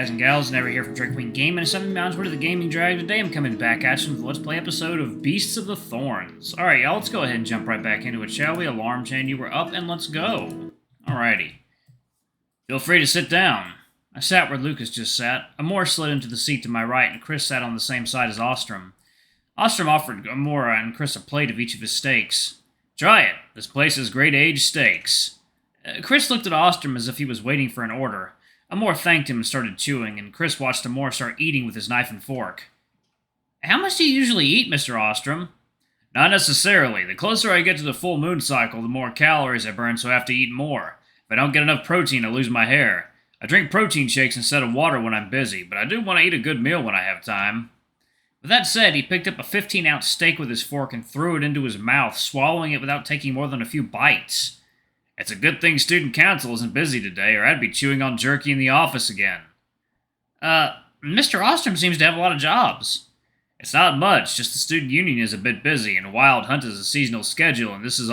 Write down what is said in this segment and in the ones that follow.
guys and gals, Never here from Drake Queen Gaming, and Seven Mountains Word of the Gaming Dragon. Today I'm coming back at you with a Let's Play episode of Beasts of the Thorns. Alright, y'all, let's go ahead and jump right back into it, shall we? Alarm chain, you were up, and let's go. Alrighty. Feel free to sit down. I sat where Lucas just sat. Amor slid into the seat to my right, and Chris sat on the same side as Ostrom. Ostrom offered Amor and Chris a plate of each of his steaks. Try it. This place has great aged steaks. Chris looked at Ostrom as if he was waiting for an order. Amor thanked him and started chewing, and Chris watched Amor start eating with his knife and fork. How much do you usually eat, Mr. Ostrom? Not necessarily. The closer I get to the full moon cycle, the more calories I burn, so I have to eat more. If I don't get enough protein, I lose my hair. I drink protein shakes instead of water when I'm busy, but I do want to eat a good meal when I have time. With that said, he picked up a 15-ounce steak with his fork and threw it into his mouth, swallowing it without taking more than a few bites. It's a good thing student council isn't busy today, or I'd be chewing on jerky in the office again. Mr. Ostrom seems to have a lot of jobs. It's not much, just the student union is a bit busy, and Wild Hunt is a seasonal schedule, and this is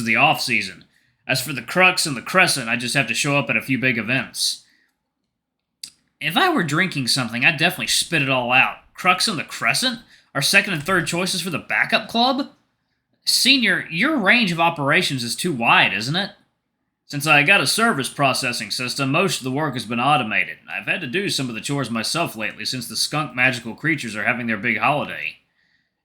the off season. As for the Crux and the Crescent, I just have to show up at a few big events. If I were drinking something, I'd definitely spit it all out. Crux and the Crescent? Our second and third choices for the backup club? Senior, your range of operations is too wide, isn't it? Since I got a service processing system, most of the work has been automated. I've had to do some of the chores myself lately since the skunk magical creatures are having their big holiday.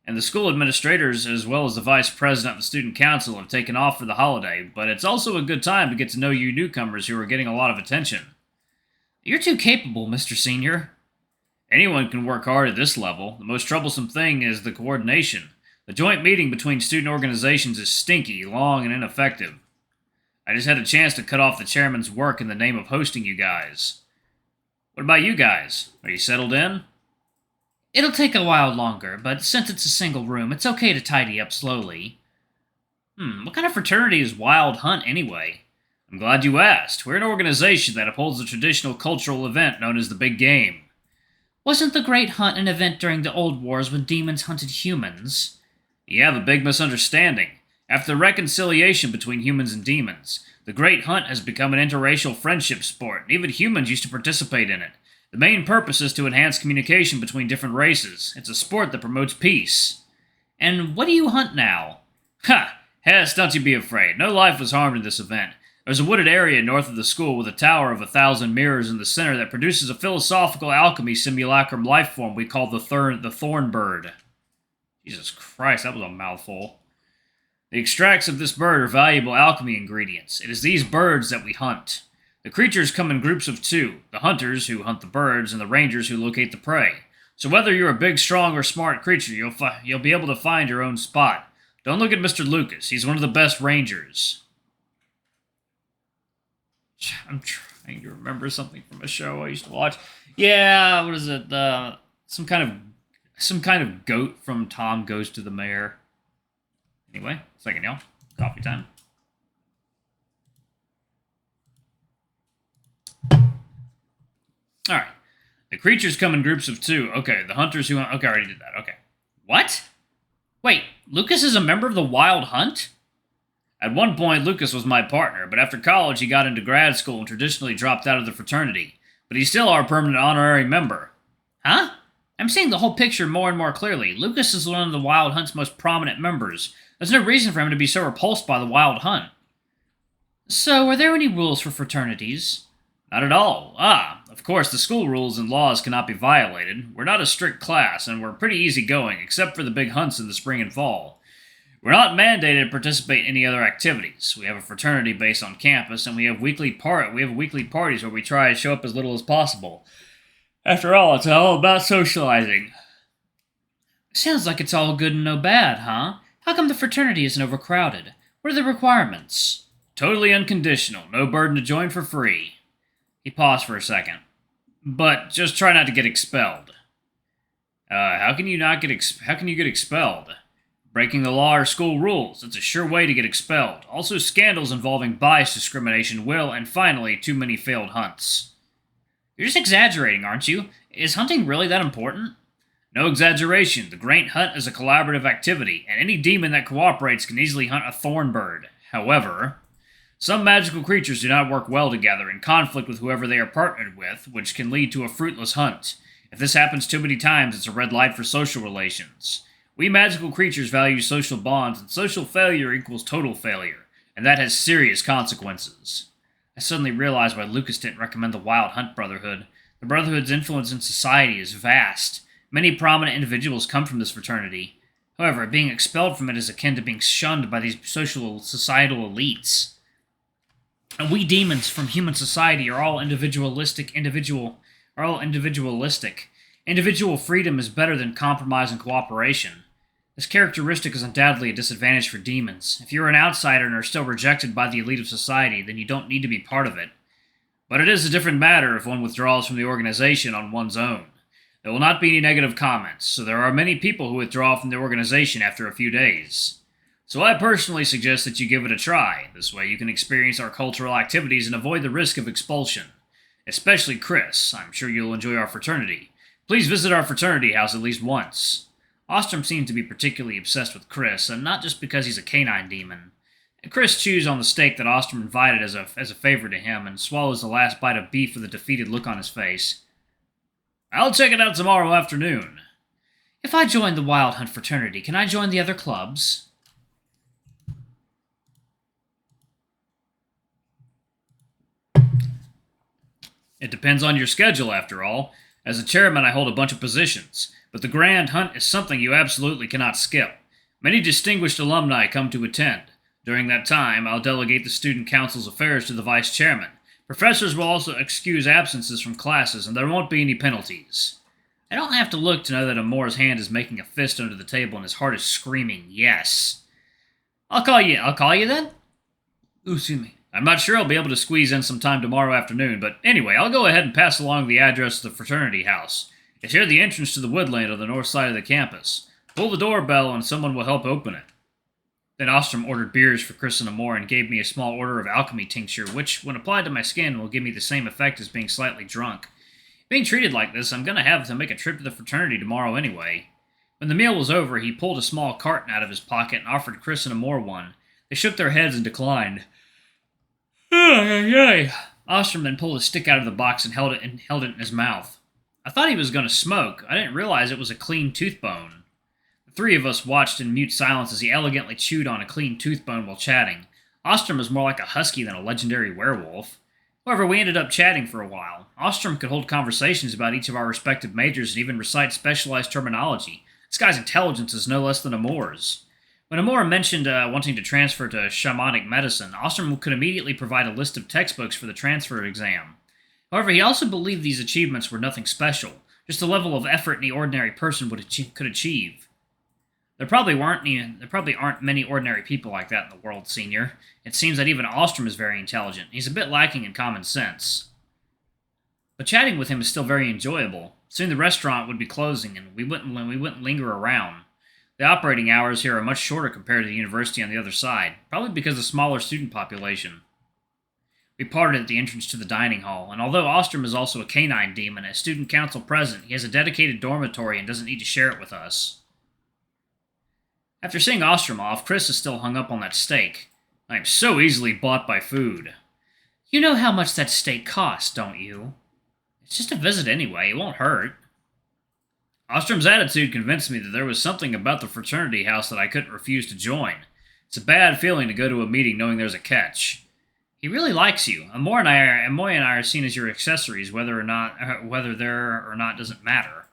And the school administrators, as well as the vice president of the student council, have taken off for the holiday, but it's also a good time to get to know you newcomers who are getting a lot of attention. You're too capable, Mr. Senior. Anyone can work hard at this level. The most troublesome thing is the coordination. The joint meeting between student organizations is stinky, long, and ineffective. I just had a chance to cut off the chairman's work in the name of hosting you guys. What about you guys? Are you settled in? It'll take a while longer, but since it's a single room, it's okay to tidy up slowly. What kind of fraternity is Wild Hunt, anyway? I'm glad you asked. We're an organization that upholds a traditional cultural event known as the Big Game. Wasn't the Great Hunt an event during the Old Wars when demons hunted humans? You have a big misunderstanding. After the reconciliation between humans and demons, the Great Hunt has become an interracial friendship sport, and even humans used to participate in it. The main purpose is to enhance communication between different races. It's a sport that promotes peace. And what do you hunt now? Ha! Hess, don't you be afraid. No life was harmed in this event. There's a wooded area north of the school with a tower of 1,000 mirrors in the center that produces a philosophical alchemy simulacrum life form we call the thorn bird. Jesus Christ, that was a mouthful. The extracts of this bird are valuable alchemy ingredients. It is these birds that we hunt. The creatures come in groups of two, the hunters, who hunt the birds, and the rangers, who locate the prey. So whether you're a big, strong, or smart creature, you'll be able to find your own spot. Don't look at Mr. Lucas. He's one of the best rangers. I'm trying to remember something from a show I used to watch. Yeah, what is it? Some kind of goat from Tom Goes to the Mayor. Anyway, second, y'all. Coffee time. Alright. The creatures come in groups of two. Okay, the hunters who... Okay, I already did that. Okay. What? Wait, Lucas is a member of the Wild Hunt? At one point, Lucas was my partner, but after college he got into grad school and traditionally dropped out of the fraternity. But he's still our permanent honorary member. Huh? I'm seeing the whole picture more and more clearly. Lucas is one of the Wild Hunt's most prominent members. There's no reason for him to be so repulsed by the Wild Hunt. So, are there any rules for fraternities? Not at all. Of course, the school rules and laws cannot be violated. We're not a strict class, and we're pretty easygoing, except for the big hunts in the spring and fall. We're not mandated to participate in any other activities. We have a fraternity base on campus, and we have weekly parties where we try to show up as little as possible. After all, it's all about socializing. Sounds like it's all good and no bad, huh? How come the fraternity isn't overcrowded? What are the requirements? Totally unconditional. No burden to join for free. He paused for a second. But just try not to get expelled. How can you get expelled? Breaking the law or school rules. It's a sure way to get expelled. Also, scandals involving bias discrimination will, and finally, too many failed hunts. You're just exaggerating, aren't you? Is hunting really that important? No exaggeration. The Great Hunt is a collaborative activity, and any demon that cooperates can easily hunt a thorn bird. However, Some magical creatures do not work well together, in conflict with whoever they are partnered with, which can lead to a fruitless hunt. If this happens too many times, it's a red light for social relations. We magical creatures value social bonds, and social failure equals total failure, and that has serious consequences. I suddenly realized why Lucas didn't recommend the Wild Hunt Brotherhood. The Brotherhood's influence in society is vast. Many prominent individuals come from this fraternity. However, being expelled from it is akin to being shunned by these societal elites. And we demons from human society are all individualistic. Individual freedom is better than compromise and cooperation. This characteristic is undoubtedly a disadvantage for demons. If you're an outsider and are still rejected by the elite of society, then you don't need to be part of it. But it is a different matter if one withdraws from the organization on one's own. There will not be any negative comments, so there are many people who withdraw from the organization after a few days. So I personally suggest that you give it a try. This way you can experience our cultural activities and avoid the risk of expulsion. Especially Chris. I'm sure you'll enjoy our fraternity. Please visit our fraternity house at least once. Ostrom seems to be particularly obsessed with Chris, and not just because he's a canine demon. Chris chews on the steak that Ostrom invited as a favor to him, and swallows the last bite of beef with a defeated look on his face. I'll check it out tomorrow afternoon. If I join the Wild Hunt Fraternity, can I join the other clubs? It depends on your schedule, after all. As a chairman, I hold a bunch of positions, but the Grand Hunt is something you absolutely cannot skip. Many distinguished alumni come to attend. During that time, I'll delegate the student council's affairs to the vice chairman. Professors will also excuse absences from classes, and there won't be any penalties. I don't have to look to know that Amore's hand is making a fist under the table and his heart is screaming, yes. I'll call you then? Ooh, excuse me. I'm not sure I'll be able to squeeze in some time tomorrow afternoon, but anyway, I'll go ahead and pass along the address of the fraternity house. It's near the entrance to the woodland on the north side of the campus. Pull the doorbell and someone will help open it. Then Ostrom ordered beers for Chris and Amore and gave me a small order of alchemy tincture, which, when applied to my skin, will give me the same effect as being slightly drunk. Being treated like this, I'm going to have to make a trip to the fraternity tomorrow anyway. When the meal was over, he pulled a small carton out of his pocket and offered Chris and Amore one. They shook their heads and declined. Ostrom then pulled a stick out of the box and held it in his mouth. I thought he was going to smoke. I didn't realize it was a clean tooth bone. The three of us watched in mute silence as he elegantly chewed on a clean tooth bone while chatting. Ostrom was more like a husky than a legendary werewolf. However, we ended up chatting for a while. Ostrom could hold conversations about each of our respective majors and even recite specialized terminology. This guy's intelligence is no less than Amore's. When Amore mentioned wanting to transfer to shamanic medicine, Ostrom could immediately provide a list of textbooks for the transfer exam. However, he also believed these achievements were nothing special, just a level of effort any ordinary person could achieve. There probably aren't many ordinary people like that in the world, Senior. It seems that even Ostrom is very intelligent. He's a bit lacking in common sense. But chatting with him is still very enjoyable. Soon the restaurant would be closing, and we wouldn't linger around. The operating hours here are much shorter compared to the university on the other side, probably because of the smaller student population. We parted at the entrance to the dining hall, and although Ostrom is also a canine demon, as student council president, he has a dedicated dormitory and doesn't need to share it with us. After seeing Ostrom off, Chris is still hung up on that steak. I am so easily bought by food. You know how much that steak costs, don't you? It's just a visit anyway, it won't hurt. Ostrom's attitude convinced me that there was something about the fraternity house that I couldn't refuse to join. It's a bad feeling to go to a meeting knowing there's a catch. He really likes you. Amore and I are seen as your accessories, whether there or not doesn't matter.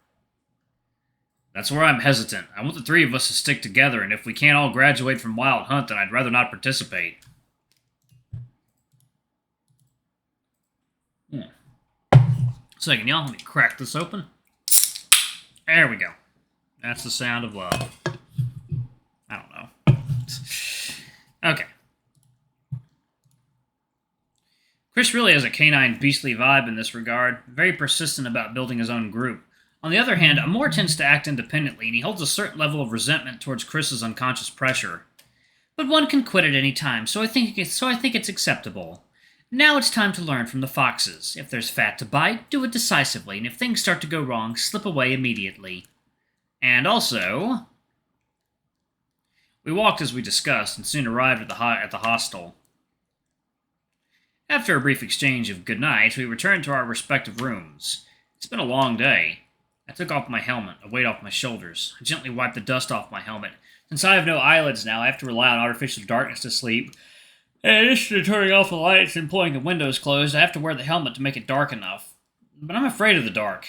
That's where I'm hesitant. I want the three of us to stick together, and if we can't all graduate from Wild Hunt, then I'd rather not participate. Second, y'all, let me crack this open. There we go. That's the sound of love. I don't know. Okay. Chris really has a canine beastly vibe in this regard, very persistent about building his own group. On the other hand, Amore tends to act independently, and he holds a certain level of resentment towards Chris's unconscious pressure. But one can quit at any time, so I think it's acceptable. Now it's time to learn from the foxes. If there's fat to bite, do it decisively, and if things start to go wrong, slip away immediately. And also, we walked as we discussed, and soon arrived at the hostel. After a brief exchange of good nights, we returned to our respective rooms. It's been a long day. I took off my helmet, a weight off my shoulders. I gently wiped the dust off my helmet. Since I have no eyelids now, I have to rely on artificial darkness to sleep. In addition to turning off the lights and pulling the windows closed, I have to wear the helmet to make it dark enough. But I'm afraid of the dark.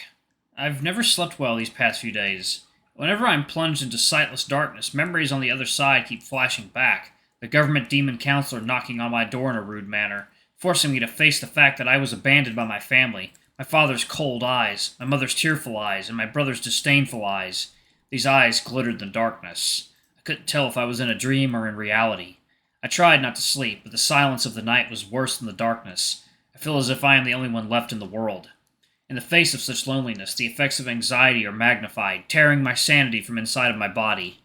I've never slept well these past few days. Whenever I'm plunged into sightless darkness, memories on the other side keep flashing back. The government demon counselor knocking on my door in a rude manner, forcing me to face the fact that I was abandoned by my family. My father's cold eyes, my mother's tearful eyes, and my brother's disdainful eyes. These eyes glittered in the darkness. I couldn't tell if I was in a dream or in reality. I tried not to sleep, but the silence of the night was worse than the darkness. I feel as if I am the only one left in the world. In the face of such loneliness, the effects of anxiety are magnified, tearing my sanity from inside of my body.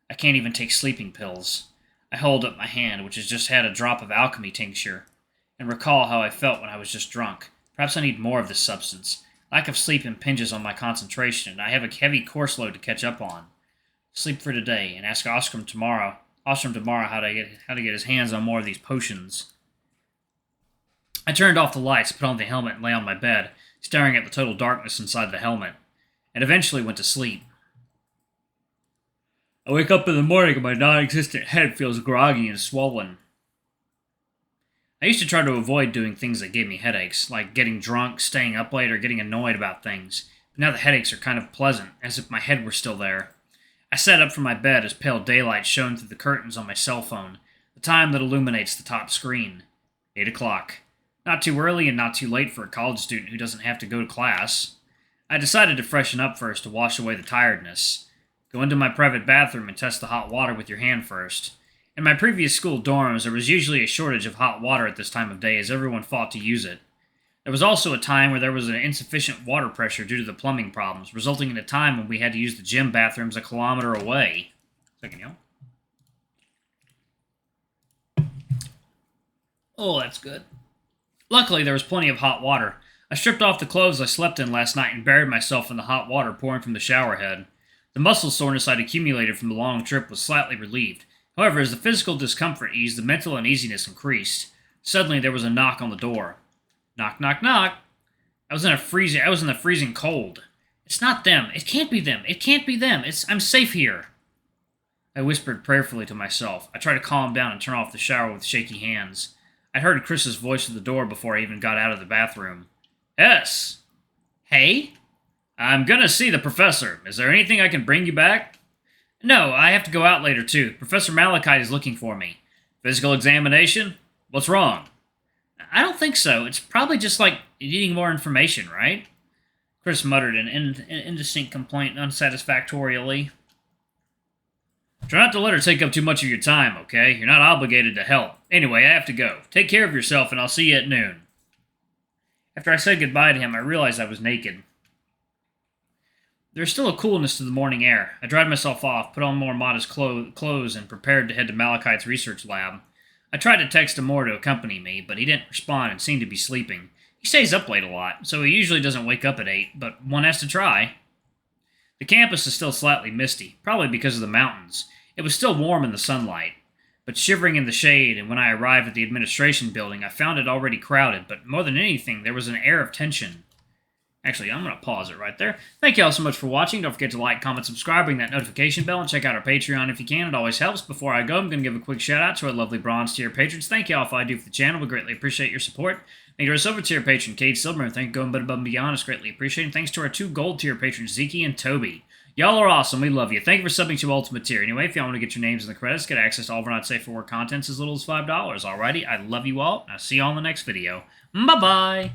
I can't even take sleeping pills. I hold up my hand, which has just had a drop of alchemy tincture, and recall how I felt when I was just drunk. Perhaps I need more of this substance. Lack of sleep impinges on my concentration, and I have a heavy course load to catch up on. Sleep for today, and ask Ostrum tomorrow how to get his hands on more of these potions. I turned off the lights, put on the helmet, and lay on my bed, staring at the total darkness inside the helmet, and eventually went to sleep. I wake up in the morning and my non-existent head feels groggy and swollen. I used to try to avoid doing things that gave me headaches, like getting drunk, staying up late, or getting annoyed about things. But now the headaches are kind of pleasant, as if my head were still there. I sat up from my bed as pale daylight shone through the curtains on my cell phone, the time that illuminates the top screen. 8 o'clock. Not too early and not too late for a college student who doesn't have to go to class. I decided to freshen up first to wash away the tiredness. Go into my private bathroom and test the hot water with your hand first. In my previous school dorms, there was usually a shortage of hot water at this time of day as everyone fought to use it. There was also a time where there was an insufficient water pressure due to the plumbing problems, resulting in a time when we had to use the gym bathrooms a kilometer away. Second, yo. Oh, that's good. Luckily, there was plenty of hot water. I stripped off the clothes I slept in last night and buried myself in the hot water pouring from the shower head. The muscle soreness I'd accumulated from the long trip was slightly relieved. However, as the physical discomfort eased, the mental uneasiness increased. Suddenly, there was a knock on the door. Knock, knock, knock. I was in the freezing cold. It's not them. It can't be them. It can't be them. I'm safe here. I whispered prayerfully to myself. I tried to calm down and turn off the shower with shaky hands. I heard Chris's voice at the door before I even got out of the bathroom. Yes. Hey? I'm gonna see the professor. Is there anything I can bring you back? No, I have to go out later too. Professor Malachite is looking for me. Physical examination? What's wrong? I don't think so. It's probably just like needing more information, right? Chris muttered an indistinct complaint unsatisfactorily. Try not to let her take up too much of your time, okay? You're not obligated to help. Anyway, I have to go. Take care of yourself, and I'll see you at noon. After I said goodbye to him, I realized I was naked. There was still a coolness to the morning air. I dried myself off, put on more modest clothes, and prepared to head to Malachite's research lab. I tried to text Amor to accompany me, but he didn't respond and seemed to be sleeping. He stays up late a lot, so he usually doesn't wake up at 8, but one has to try. The campus is still slightly misty, probably because of the mountains. It was still warm in the sunlight, but shivering in the shade, and when I arrived at the administration building, I found it already crowded, but more than anything, there was an air of tension. Actually, I'm going to pause it right there. Thank you all so much for watching. Don't forget to like, comment, subscribe, ring that notification bell, and check out our Patreon if you can. It always helps. Before I go, I'm going to give a quick shout out to our lovely bronze tier patrons. Thank you all for all I do for the channel. We greatly appreciate your support. Thank you to our silver tier patron, Cade Silver, and thank you going above and beyond. It's greatly appreciated. Thanks to our 2 gold tier patrons, Zeke and Toby. Y'all are awesome. We love you. Thank you for subbing to Ultimate Tier. Anyway, if y'all want to get your names in the credits, get access to all of our not safe for work contents as little as $5. Alrighty, I love you all. I'll see you all in the next video. Bye-bye.